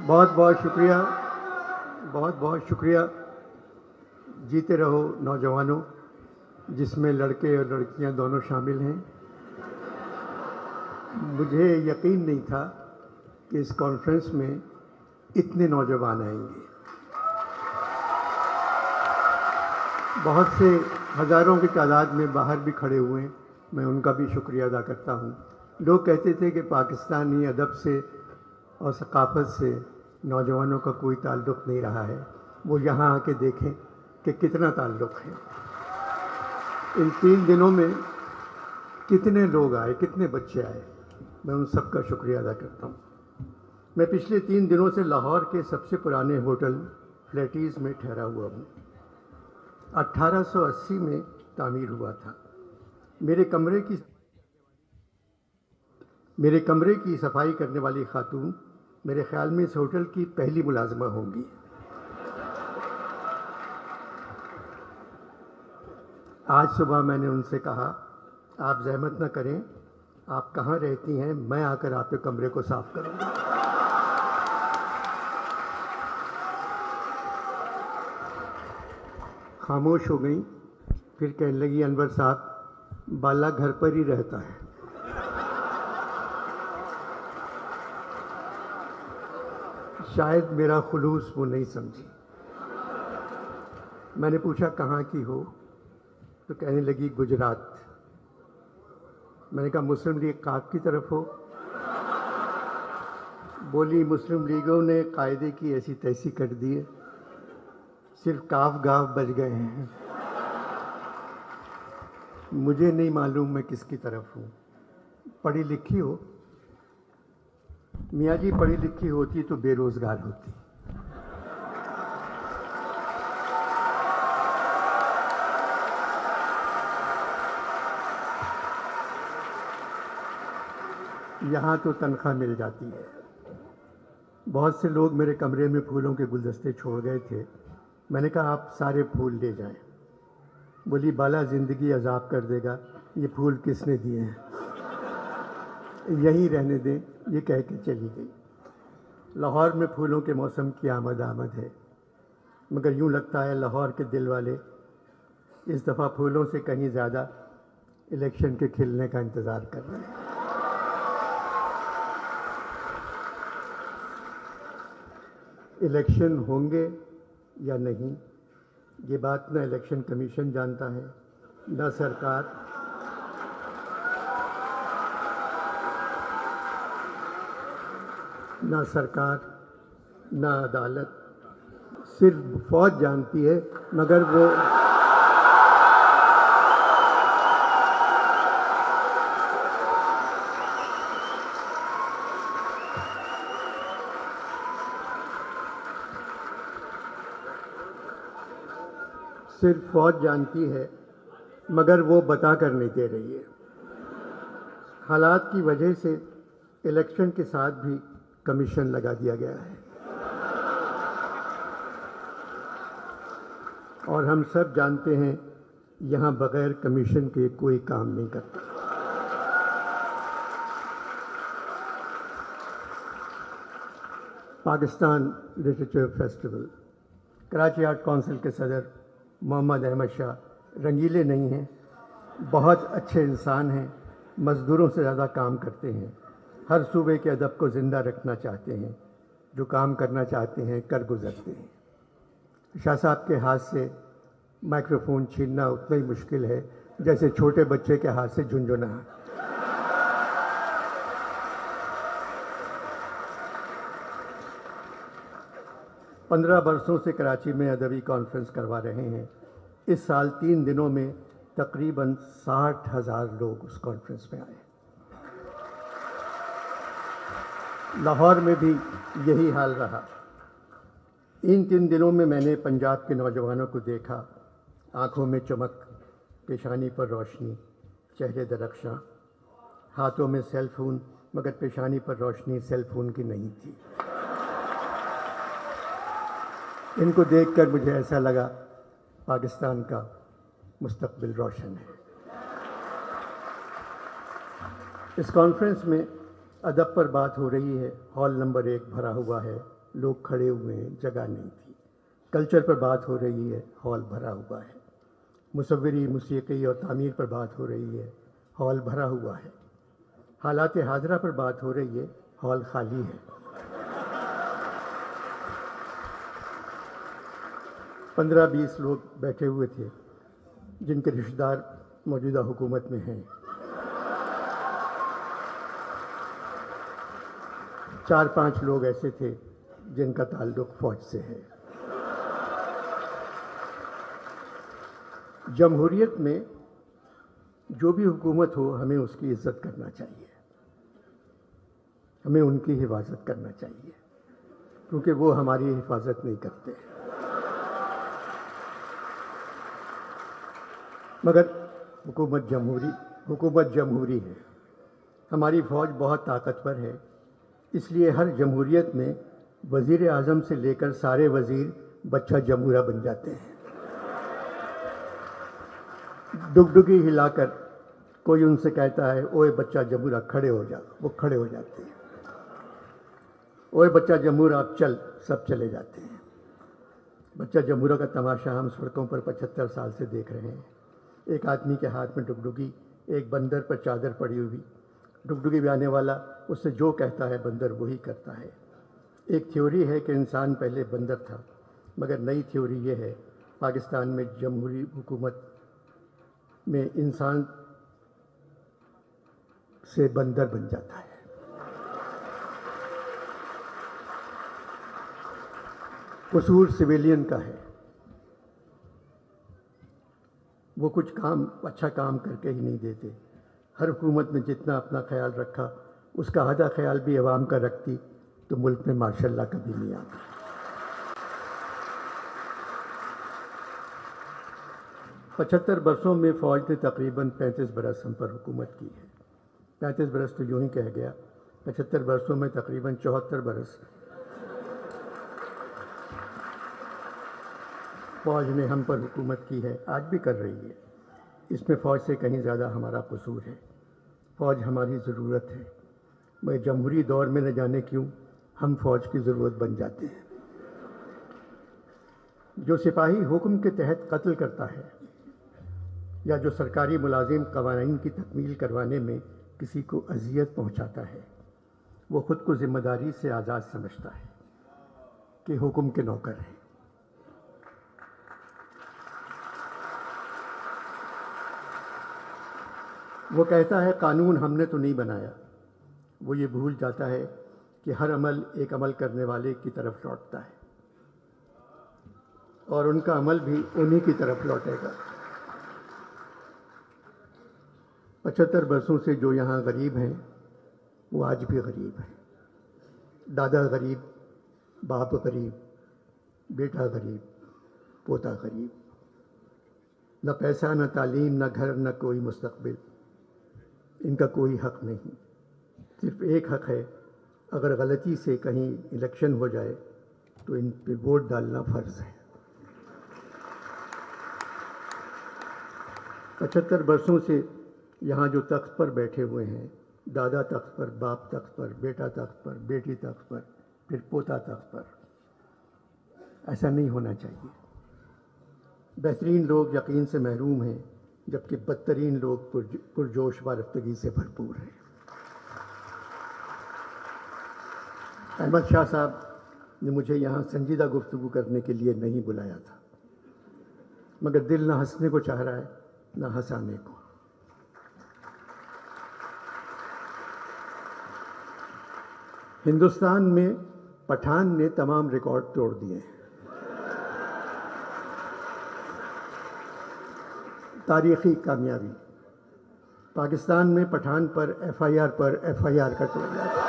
بہت بہت شکریہ، بہت بہت شکریہ۔ جیتے رہو نوجوانوں، جس میں لڑکے اور لڑکیاں دونوں شامل ہیں۔ مجھے یقین نہیں تھا کہ اس کانفرنس میں اتنے نوجوان آئیں گے۔ بہت سے ہزاروں کی تعداد میں باہر بھی کھڑے ہوئے ہیں، میں ان کا بھی شکریہ ادا کرتا ہوں۔ لوگ کہتے تھے کہ پاکستانی ادب سے اور ثقافت سے نوجوانوں کا کوئی تعلق نہیں رہا ہے، وہ یہاں آ کے دیکھیں کہ کتنا تعلق ہے۔ ان 3 دنوں میں کتنے لوگ آئے، کتنے بچے آئے، میں ان سب کا شکریہ ادا کرتا ہوں۔ میں پچھلے 3 دنوں سے لاہور کے سب سے پرانے ہوٹل فلیٹیز میں ٹھہرا ہوا ہوں۔ 1880 میں تعمیر ہوا تھا۔ میرے کمرے کی صفائی کرنے والی خاتون میرے خیال میں اس ہوٹل کی پہلی ملازمہ ہوں گی۔ آج صبح میں نے ان سے کہا، آپ زحمت نہ کریں، آپ کہاں رہتی ہیں، میں آ کر آپ کے کمرے کو صاف کروں گا۔ خاموش ہو گئیں، پھر کہنے لگی، انور صاحب بالا گھر پر ہی رہتا ہے۔ شاید میرا خلوص وہ نہیں سمجھی۔ میں نے پوچھا کہاں کی ہو، تو کہنے لگی گجرات۔ میں نے کہا مسلم لیگ قاف کی طرف ہو؟ بولی مسلم لیگوں نے قاعدے کی ایسی تیسی کر دی ہے، صرف کاف گاف بچ گئے ہیں۔ مجھے نہیں معلوم میں کس کی طرف ہوں۔ پڑھی لکھی ہو؟ میاں جی پڑھی لکھی ہوتی تو بے روزگار ہوتی۔ یہاں تو تنخواہ مل جاتی ہے۔ بہت سے لوگ میرے کمرے میں پھولوں کے گلدستے چھوڑ گئے تھے۔ میں نے کہا آپ سارے پھول لے جائیں۔ بولی بالا زندگی عذاب کر دے گا، یہ پھول کس نے دیے ہیں، یہی رہنے دیں، یہ کہہ کے چلی گئی۔ لاہور میں پھولوں کے موسم کی آمد ہے، مگر یوں لگتا ہے لاہور کے دل والے اس دفعہ پھولوں سے کہیں زیادہ الیکشن کے کھلنے کا انتظار کر رہے ہیں۔ الیکشن ہوں گے یا نہیں، یہ بات نہ الیکشن کمیشن جانتا ہے، نہ سرکار، نہ عدالت، صرف فوج جانتی ہے، مگر وہ بتا کر نہیں دے رہی ہے۔ حالات کی وجہ سے الیکشن کے ساتھ بھی کمیشن لگا دیا گیا ہے، اور ہم سب جانتے ہیں یہاں بغیر کمیشن کے کوئی کام نہیں کرتا۔ Pakistan literature festival, Karachi art council کے صدر محمد احمد شاہ رنگیلے نہیں ہیں، بہت اچھے انسان ہیں، مزدوروں سے زیادہ کام کرتے ہیں، ہر صوبے کے ادب کو زندہ رکھنا چاہتے ہیں، جو کام کرنا چاہتے ہیں کر گزرتے ہیں۔ شاہ صاحب کے ہاتھ سے مائکروفون چھیننا اتنا ہی مشکل ہے جیسے چھوٹے بچے کے ہاتھ سے جھنجھنا۔ 15 برسوں سے کراچی میں ادبی کانفرنس کروا رہے ہیں۔ اس سال 3 دنوں میں تقریباً 60,000 لوگ اس کانفرنس میں آئے۔ لاہور میں بھی یہی حال رہا۔ ان 3 دنوں میں میں نے پنجاب کے نوجوانوں کو دیکھا، آنکھوں میں چمک، پیشانی پر روشنی، چہرے درخشاں، ہاتھوں میں سیل فون، مگر پیشانی پر روشنی سیل فون کی نہیں تھی۔ ان کو دیکھ کر مجھے ایسا لگا پاکستان کا مستقبل روشن ہے۔ اس کانفرنس میں ادب پر بات ہو رہی ہے، ہال نمبر 1 بھرا ہوا ہے، لوگ کھڑے ہوئے ہیں، جگہ نہیں تھی۔ کلچر پر بات ہو رہی ہے، ہال بھرا ہوا ہے۔ مصوری، موسیقی اور تعمیر پر بات ہو رہی ہے، ہال بھرا ہوا ہے۔ حالات حاضرہ پر بات ہو رہی ہے، ہال خالی ہے۔ 15-20 لوگ بیٹھے ہوئے تھے جن کے رشتہ دار موجودہ حکومت میں ہیں۔ 4-5 لوگ ایسے تھے جن کا تعلق فوج سے ہے۔ جمہوریت میں جو بھی حکومت ہو، ہمیں اس کی عزت کرنا چاہیے، ہمیں ان کی حفاظت کرنا چاہیے، کیونکہ وہ ہماری حفاظت نہیں کرتے۔ مگر حکومت جمہوری ہے، ہماری فوج بہت طاقتور ہے، اس لیے ہر جمہوریت میں وزیر اعظم سے لے کر سارے وزیر بچہ جمہورہ بن جاتے ہیں۔ ڈگڈگی ہلا کر کوئی ان سے کہتا ہے اوئے بچہ جمہورہ کھڑے ہو جا، وہ کھڑے ہو جاتے ہیں۔ اوئے بچہ جمہورہ اب چل، سب چلے جاتے ہیں۔ بچہ جمہورہ کا تماشا ہم سڑکوں پر 75 سال سے دیکھ رہے ہیں۔ ایک آدمی کے ہاتھ میں ڈگڈگی، ایک بندر پر چادر پڑی ہوئی، ڈگڈگی میں آنے والا اس سے جو کہتا ہے بندر وہی کرتا ہے۔ ایک تھیوری ہے کہ انسان پہلے بندر تھا، مگر نئی تھیوری یہ ہے پاکستان میں جمہوری حکومت میں انسان سے بندر بن جاتا ہے۔ قصور سویلین کا ہے، وہ کچھ اچھا کام کر کے ہی نہیں دیتے۔ ہر حکومت میں جتنا اپنا خیال رکھا، اس کا آدھا خیال بھی عوام کا رکھتی تو ملک میں ماشاءاللہ کبھی نہیں آتا۔ 75 برسوں میں فوج نے تقریباً 35 برس ہم پر حکومت کی ہے۔ 35 برس تو یوں ہی کہہ گیا، 75 برسوں میں تقریباً 74 برس فوج نے ہم پر حکومت کی ہے، آج بھی کر رہی ہے۔ اس میں فوج سے کہیں زیادہ ہمارا قصور ہے۔ فوج ہماری ضرورت ہے، مگر جمہوری دور میں نہ جانے کیوں ہم فوج کی ضرورت بن جاتے ہیں۔ جو سپاہی حکم کے تحت قتل کرتا ہے یا جو سرکاری ملازم قوانین کی تکمیل کروانے میں کسی کو اذیت پہنچاتا ہے، وہ خود کو ذمہ داری سے آزاد سمجھتا ہے کہ حکم کے نوکر ہیں۔ وہ کہتا ہے قانون ہم نے تو نہیں بنایا، وہ یہ بھول جاتا ہے کہ ہر عمل ایک عمل کرنے والے کی طرف لوٹتا ہے اور ان کا عمل بھی انہی کی طرف لوٹے گا۔ 75 برسوں سے جو یہاں غریب ہیں وہ آج بھی غریب ہیں۔ دادا غریب، باپ غریب، بیٹا غریب، پوتا غریب، نہ پیسہ، نہ تعلیم، نہ گھر، نہ کوئی مستقبل۔ ان کا کوئی حق نہیں، صرف ایک حق ہے، اگر غلطی سے کہیں الیکشن ہو جائے تو ان پہ ووٹ ڈالنا فرض ہے۔ 75 برسوں سے یہاں جو تخت پر بیٹھے ہوئے ہیں، دادا تخت پر، باپ تخت پر، بیٹا تخت پر، بیٹی تخت پر، پھر پوتا تخت پر، ایسا نہیں ہونا چاہیے۔ بہترین لوگ یقین سے محروم ہیں، جبکہ بدترین لوگ پرجوش وارفتگی سے بھرپور ہیں۔ احمد شاہ صاحب نے مجھے یہاں سنجیدہ گفتگو کرنے کے لیے نہیں بلایا تھا، مگر دل نہ ہنسنے کو چاہ رہا ہے نہ ہنسانے کو۔ ہندوستان میں پٹھان نے تمام ریکارڈ توڑ دیے ہیں۔ تاریخی کامیابی، پاکستان میں پٹھان پر ایف آئی آر کا توڑ دیا تھا۔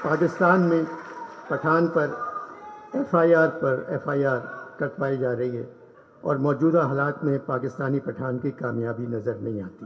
پاکستان میں پٹھان پر ایف آئی آر کٹوائی جا رہی ہے اور موجودہ حالات میں پاکستانی پٹھان کی کامیابی نظر نہیں آتی۔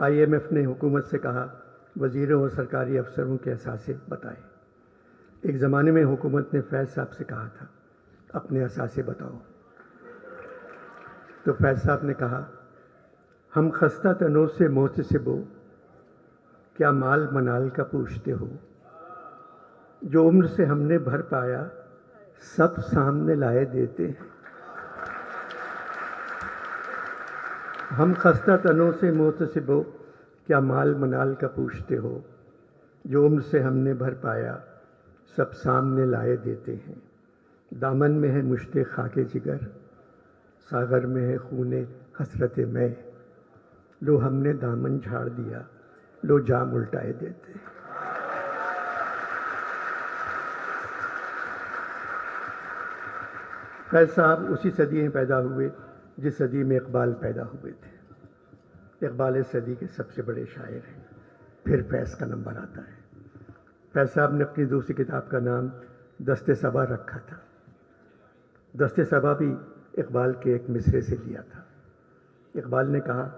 IMF نے حکومت سے کہا وزیروں اور سرکاری افسروں کے اثاثے بتائیں۔ ایک زمانے میں حکومت نے فیض صاحب سے کہا تھا اپنے اثاثے بتاؤ، تو فیض صاحب نے کہا ہم خستہ تنوں سے محتسب ہو، کیا مال منال کا پوچھتے ہو، جو عمر سے ہم نے بھر پایا سب سامنے لائے دیتے ہیں۔ ہم خستہ تنوں سے محتسب ہو، کیا مال منال کا پوچھتے ہو، جو عمر سے ہم نے بھر پایا سب سامنے لائے دیتے ہیں۔ دامن میں ہے مشت خاک جگر، ساغر میں ہے خون حسرت میں، لو ہم نے دامن جھاڑ دیا، لو جام الٹائے دیتے ہیں۔ فیض صاحب اسی صدی میں پیدا ہوئے جس صدی میں اقبال پیدا ہوئے تھے۔ اقبال اس صدی کے سب سے بڑے شاعر ہیں، پھر فیض کا نمبر آتا ہے۔ فیض صاحب نے اپنی دوسری کتاب کا نام دست صبا رکھا تھا۔ دست صبا بھی اقبال کے ایک مصرے سے لیا تھا۔ اقبال نے کہا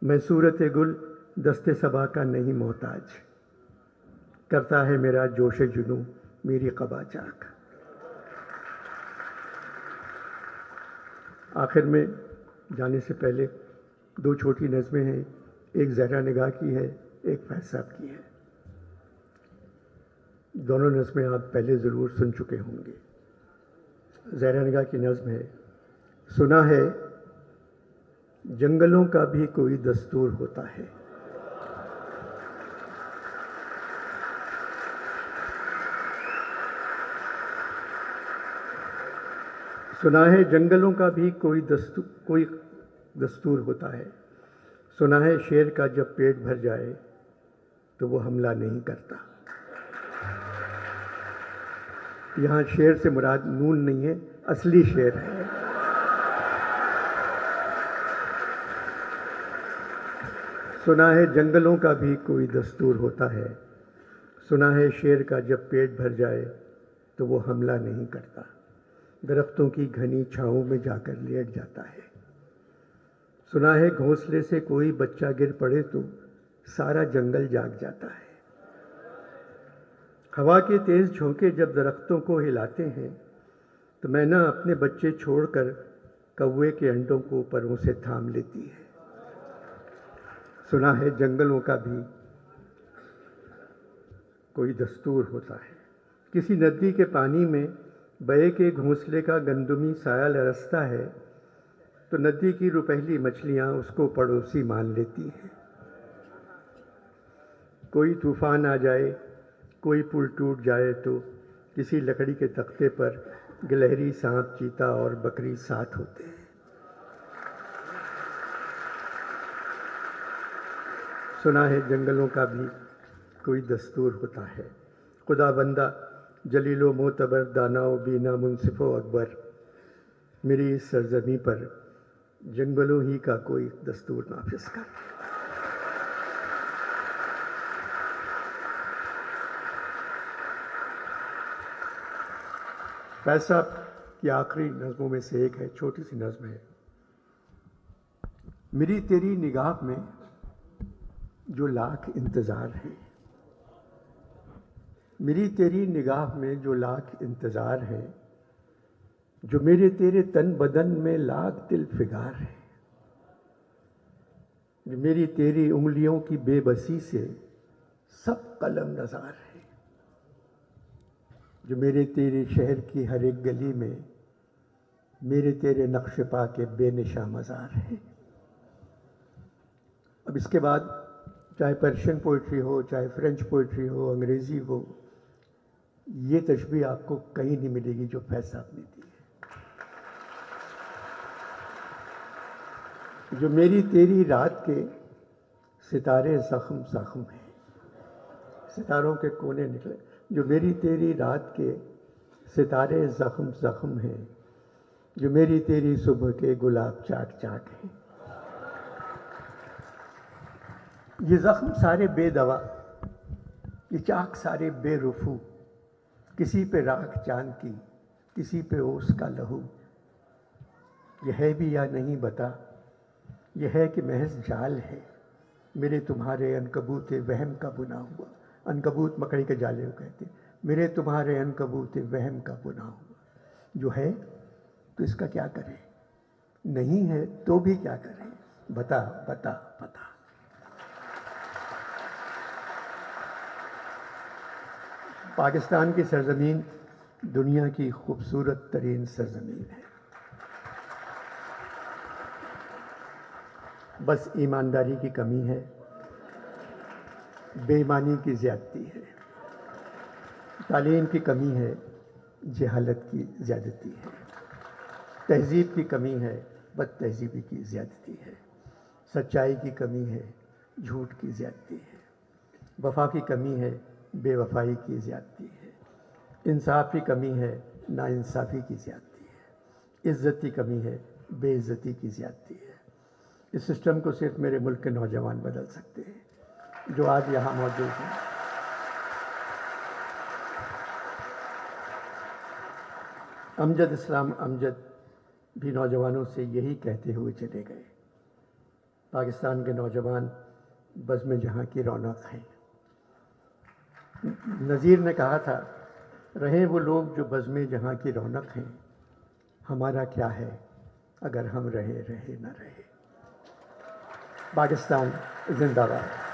میں صورت گل دست صبا کا نہیں محتاج، کرتا ہے میرا جوش جنوں میری قبا چاک۔ آخر میں جانے سے پہلے دو چھوٹی نظمیں ہیں، ایک زہرا نگاہ کی ہے، ایک فیض صاحب کی ہے۔ دونوں نظمیں آپ پہلے ضرور سن چکے ہوں گے۔ زہرا نگاہ کی نظم ہے، سنا ہے جنگلوں کا بھی کوئی دستور ہوتا ہے، سنا ہے جنگلوں کا بھی کوئی دستور ہوتا ہے، سنا ہے شیر کا جب پیٹ بھر جائے تو وہ حملہ نہیں کرتا۔ یہاں شیر سے مراد نون نہیں ہے، اصلی شیر ہے۔ سنا ہے جنگلوں کا بھی کوئی دستور ہوتا ہے، سنا ہے شیر کا جب پیٹ بھر جائے تو وہ حملہ نہیں کرتا، درختوں کی گھنی چھاؤں میں جا کر لیٹ جاتا ہے۔ سنا ہے گھونسلے سے کوئی بچہ گر پڑے تو سارا جنگل جاگ جاتا ہے۔ ہوا کے تیز جھونکے جب درختوں کو ہلاتے ہیں تو مینا اپنے بچے چھوڑ کر کوے کے انڈوں کو پروں سے تھام لیتی ہے۔ سنا ہے جنگلوں کا بھی کوئی دستور ہوتا ہے، کسی ندی کے پانی میں بہے کے گھونسلے کا گندمی سایہ لرزتا ہے تو ندی کی روپہلی مچھلیاں اس کو پڑوسی مان لیتی ہیں۔ کوئی طوفان آ جائے، کوئی پل ٹوٹ جائے تو کسی لکڑی کے تختے پر گلہری سانپ چیتا اور بکری ساتھ ہوتے ہیں۔ سنا ہے جنگلوں کا بھی کوئی دستور ہوتا ہے، خدا بندہ جلیل و معتبر دانا و بینا منصف و اکبر، میری اس سرزمین پر جنگلوں ہی کا کوئی دستور نافذ کر۔ فیض صاحب کی آخری نظموں میں سے ایک ہے، چھوٹی سی نظم ہے، میری تیری نگاہ میں جو لاکھ انتظار ہے، میری تیری نگاہ میں جو لاکھ انتظار ہے، جو میرے تیرے تن بدن میں لاکھ دل فگار ہے، جو میری تیری انگلیوں کی بے بسی سے سب قلم نظار ہے، جو میرے تیرے شہر کی ہر ایک گلی میں میرے تیرے نقش پا کے بے نشاں مزار ہے۔ اب اس کے بعد چاہے پرشین پوئٹری ہو، چاہے فرینچ پوئٹری ہو، انگریزی ہو، یہ تشبیہ آپ کو کہیں نہیں ملے گی جو فیض صاحب نے دی ہے۔ جو میری تیری رات کے ستارے زخم زخم ہیں، ستاروں کے کونے نکلے، جو میری تیری رات کے ستارے زخم زخم ہیں، جو میری تیری صبح کے گلاب چاک چاک ہیں۔ یہ زخم سارے بے دوا، یہ چاک سارے بے رفو، کسی پہ راکھ چاند کی، کسی پہ اوس کا لہو، یہ ہے بھی یا نہیں بتا، یہ ہے کہ محض جال ہے، میرے تمہارے عنکبوت وہم کا بنا ہوا. عنکبوت مکڑی کے جالے کو کہتے ہیں. میرے تمہارے عنکبوت وہم کا بنا ہوا. جو ہے تو اس کا کیا کریں, نہیں ہے تو بھی کیا کریں, بتا بتا بتا. پاکستان کی سرزمین دنیا کی خوبصورت ترین سرزمین ہے. بس ایمانداری کی کمی ہے, بے ایمانی کی زیادتی ہے, تعلیم کی کمی ہے, جہالت کی زیادتی ہے, تہذیب کی کمی ہے, بد تہذیبی کی زیادتی ہے, سچائی کی کمی ہے, جھوٹ کی زیادتی ہے, وفا کی کمی ہے, بے وفائی کی زیادتی ہے, انصاف کی کمی ہے, ناانصافی کی زیادتی ہے, عزت کی کمی ہے, بے عزتی کی زیادتی ہے. اس سسٹم کو صرف میرے ملک کے نوجوان بدل سکتے ہیں جو آج یہاں موجود ہیں. امجد اسلام امجد بھی نوجوانوں سے یہی کہتے ہوئے چلے گئے, پاکستان کے نوجوان بزم جہاں کی رونق ہیں. نذیر نے کہا تھا, رہیں وہ لوگ جو بزم جہاں کی رونق ہیں, ہمارا کیا ہے اگر ہم رہے نہ رہے. پاکستان زندہ باد.